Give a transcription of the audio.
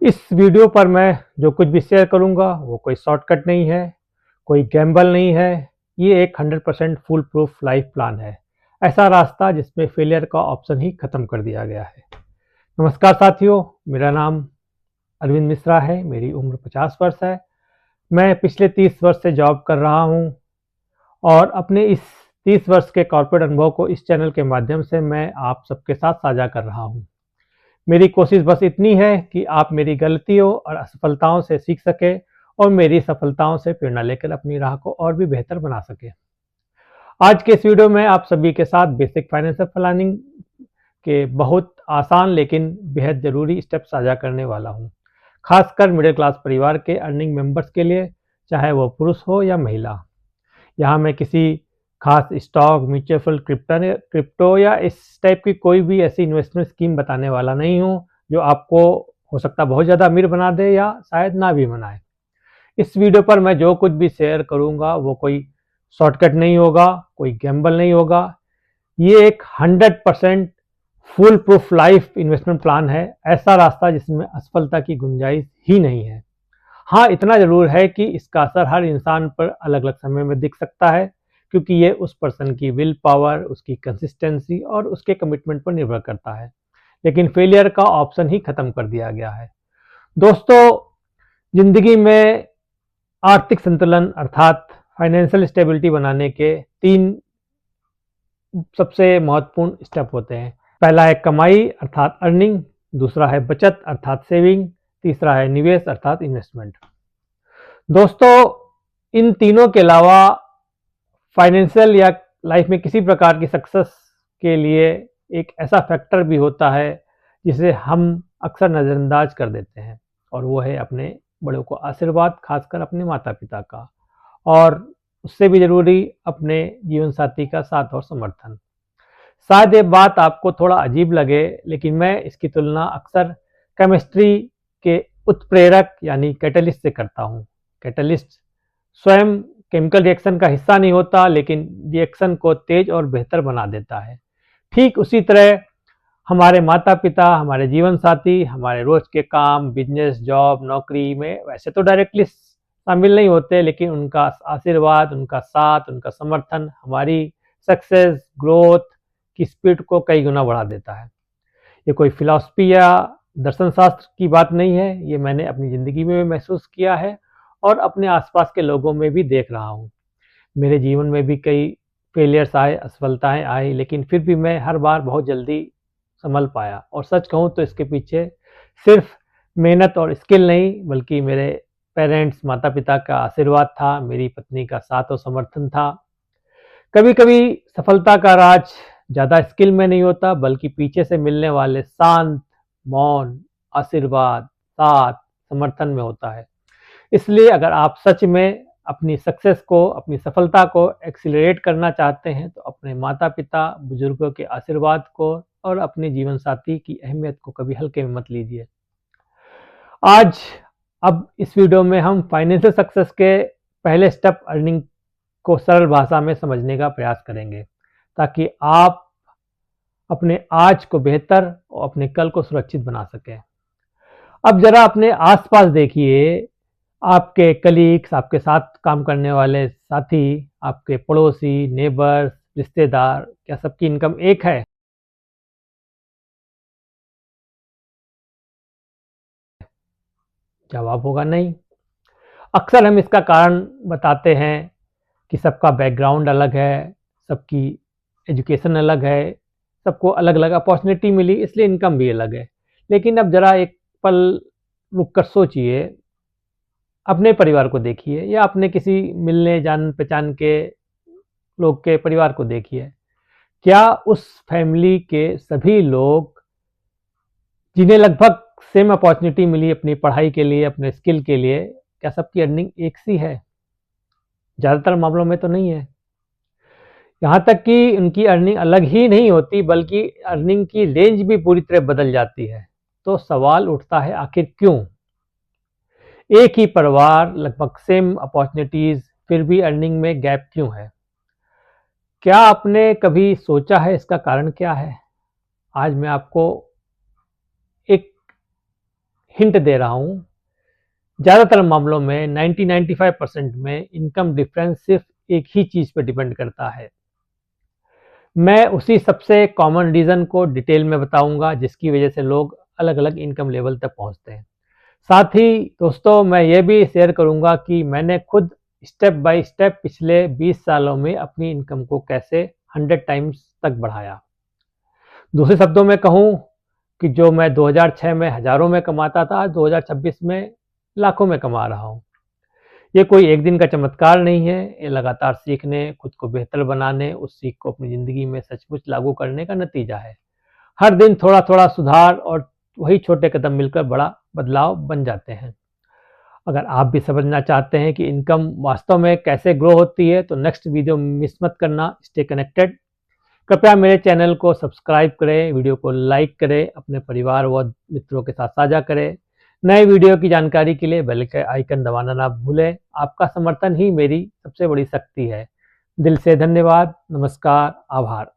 इस वीडियो पर मैं जो कुछ भी शेयर करूंगा वो कोई शॉर्टकट नहीं है, कोई गैम्बल नहीं है। ये एक 100% फुल प्रूफ लाइफ प्लान है। ऐसा रास्ता जिसमें फेलियर का ऑप्शन ही खत्म कर दिया गया है। नमस्कार साथियों, मेरा नाम अरविंद मिश्रा है। मेरी उम्र 50 वर्ष है। मैं पिछले 30 वर्ष से जॉब कर रहा हूँ और अपने इस 30 वर्ष के कॉर्पोरेट अनुभव को इस चैनल के माध्यम से मैं आप सबके साथ साझा कर रहा हूँ। मेरी कोशिश बस इतनी है कि आप मेरी गलतियों और असफलताओं से सीख सके और मेरी सफलताओं से प्रेरणा लेकर अपनी राह को और भी बेहतर बना सके। आज के इस वीडियो में आप सभी के साथ बेसिक फाइनेंशियल प्लानिंग के बहुत आसान लेकिन बेहद ज़रूरी स्टेप साझा करने वाला हूं, खासकर मिडिल क्लास परिवार के अर्निंग मेंबर्स के लिए, चाहे वो पुरुष हो या महिला। यहाँ मैं किसी खास स्टॉक, म्यूचुअल फंड, क्रिप्टो या इस टाइप की कोई भी ऐसी इन्वेस्टमेंट स्कीम बताने वाला नहीं हूँ जो आपको हो सकता है बहुत ज़्यादा अमीर बना दे या शायद ना भी बनाए। इस वीडियो पर मैं जो कुछ भी शेयर करूँगा वो कोई शॉर्टकट नहीं होगा, कोई गैम्बल नहीं होगा। ये एक 100% full proof life investment plan है, ऐसा रास्ता जिसमें असफलता की गुंजाइश ही नहीं है। हाँ, इतना ज़रूर है कि इसका असर हर इंसान पर अलग अलग समय में दिख सकता है, क्योंकि ये उस पर्सन की विल पावर, उसकी कंसिस्टेंसी और उसके कमिटमेंट पर निर्भर करता है। लेकिन फेलियर का ऑप्शन ही खत्म कर दिया गया है। दोस्तों, जिंदगी में आर्थिक संतुलन अर्थात फाइनेंशियल स्टेबिलिटी बनाने के 3 सबसे महत्वपूर्ण स्टेप होते हैं। पहला है कमाई अर्थात अर्निंग, दूसरा है बचत अर्थात सेविंग, तीसरा है निवेश अर्थात इन्वेस्टमेंट। दोस्तों, इन तीनों के अलावा फाइनेंशियल या लाइफ में किसी प्रकार की सक्सेस के लिए एक ऐसा फैक्टर भी होता है जिसे हम अक्सर नज़रअंदाज कर देते हैं, और वो है अपने बड़ों को आशीर्वाद, खासकर अपने माता पिता का, और उससे भी ज़रूरी अपने जीवन साथी का साथ और समर्थन। शायद ये बात आपको थोड़ा अजीब लगे, लेकिन मैं इसकी तुलना अक्सर केमिस्ट्री के उत्प्रेरक यानी कैटलिस्ट से करता हूँ। कैटलिस्ट स्वयं केमिकल रिएक्शन का हिस्सा नहीं होता, लेकिन रिएक्शन को तेज और बेहतर बना देता है। ठीक उसी तरह हमारे माता पिता, हमारे जीवन साथी, हमारे रोज के काम, बिजनेस, जॉब, नौकरी में वैसे तो डायरेक्टली शामिल नहीं होते, लेकिन उनका आशीर्वाद, उनका साथ, उनका समर्थन हमारी सक्सेस, ग्रोथ की स्पीड को कई गुना बढ़ा देता है। ये कोई फिलॉसफी या दर्शन शास्त्र की बात नहीं है, ये मैंने अपनी ज़िंदगी में भी महसूस किया है और अपने आसपास के लोगों में भी देख रहा हूँ। मेरे जीवन में भी कई फेलियर्स आए, असफलताएं आई, लेकिन फिर भी मैं हर बार बहुत जल्दी संभल पाया। और सच कहूँ तो इसके पीछे सिर्फ मेहनत और स्किल नहीं, बल्कि मेरे पेरेंट्स, माता पिता का आशीर्वाद था, मेरी पत्नी का साथ और समर्थन था। कभी कभी सफलता का राज ज़्यादा स्किल में नहीं होता, बल्कि पीछे से मिलने वाले शांत, मौन आशीर्वाद, साथ, समर्थन में होता है। इसलिए अगर आप सच में अपनी सक्सेस को, अपनी सफलता को एक्सीलरेट करना चाहते हैं, तो अपने माता पिता, बुजुर्गों के आशीर्वाद को और अपने जीवन साथी की अहमियत को कभी हल्के में मत लीजिए। आज अब इस वीडियो में हम फाइनेंशियल सक्सेस के पहले स्टेप अर्निंग को सरल भाषा में समझने का प्रयास करेंगे, ताकि आप अपने आज को बेहतर और अपने कल को सुरक्षित बना सकें। अब जरा अपने आसपास देखिए, आपके कलीग्स, आपके साथ काम करने वाले साथी, आपके पड़ोसी, नेबर्स, रिश्तेदार, क्या सबकी इनकम एक है? जवाब होगा नहीं। अक्सर हम इसका कारण बताते हैं कि सबका बैकग्राउंड अलग है, सबकी एजुकेशन अलग है, सबको अलग अलग अपॉर्चुनिटी मिली, इसलिए इनकम भी अलग है। लेकिन अब जरा एक पल रुक कर सोचिए, अपने परिवार को देखिए या अपने किसी मिलने जान पहचान के लोग के परिवार को देखिए। क्या उस फैमिली के सभी लोग, जिन्हें लगभग सेम अपॉर्चुनिटी मिली अपनी पढ़ाई के लिए, अपने स्किल के लिए, क्या सबकी अर्निंग एक सी है? ज़्यादातर मामलों में तो नहीं है। यहाँ तक कि उनकी अर्निंग अलग ही नहीं होती, बल्कि अर्निंग की रेंज भी पूरी तरह बदल जाती है। तो सवाल उठता है, आखिर क्यों? एक ही परिवार, लगभग सेम अपॉर्चुनिटीज, फिर भी अर्निंग में गैप क्यों है? क्या आपने कभी सोचा है इसका कारण क्या है? आज मैं आपको एक हिंट दे रहा हूं, ज़्यादातर मामलों में 90-95% में इनकम डिफरेंस सिर्फ एक ही चीज़ पर डिपेंड करता है। मैं उसी सबसे कॉमन रीज़न को डिटेल में बताऊंगा जिसकी वजह से लोग अलग अलग इनकम लेवल तक पहुंचते हैं। साथ ही दोस्तों मैं ये भी शेयर करूंगा कि मैंने खुद स्टेप बाय स्टेप पिछले 20 सालों में अपनी इनकम को कैसे 100 टाइम्स तक बढ़ाया। दूसरे शब्दों में कहूँ कि जो मैं 2006 में हज़ारों में कमाता था, 2026 में लाखों में कमा रहा हूँ। ये कोई एक दिन का चमत्कार नहीं है, ये लगातार सीखने, खुद को बेहतर बनाने, उस सीख को अपनी ज़िंदगी में सचमुच लागू करने का नतीजा है। हर दिन थोड़ा थोड़ा सुधार और वही छोटे कदम मिलकर बड़ा बदलाव बन जाते हैं। अगर आप भी समझना चाहते हैं कि इनकम वास्तव में कैसे ग्रो होती है तो नेक्स्ट वीडियो मिस मत करना। Stay connected. कृपया मेरे चैनल को सब्सक्राइब करें, वीडियो को लाइक करें, अपने परिवार व मित्रों के साथ साझा करें। नए वीडियो की जानकारी के लिए बेल के आइकन दबाना ना भूलें। आपका समर्थन ही मेरी सबसे बड़ी शक्ति है। दिल से धन्यवाद। नमस्कार। आभार।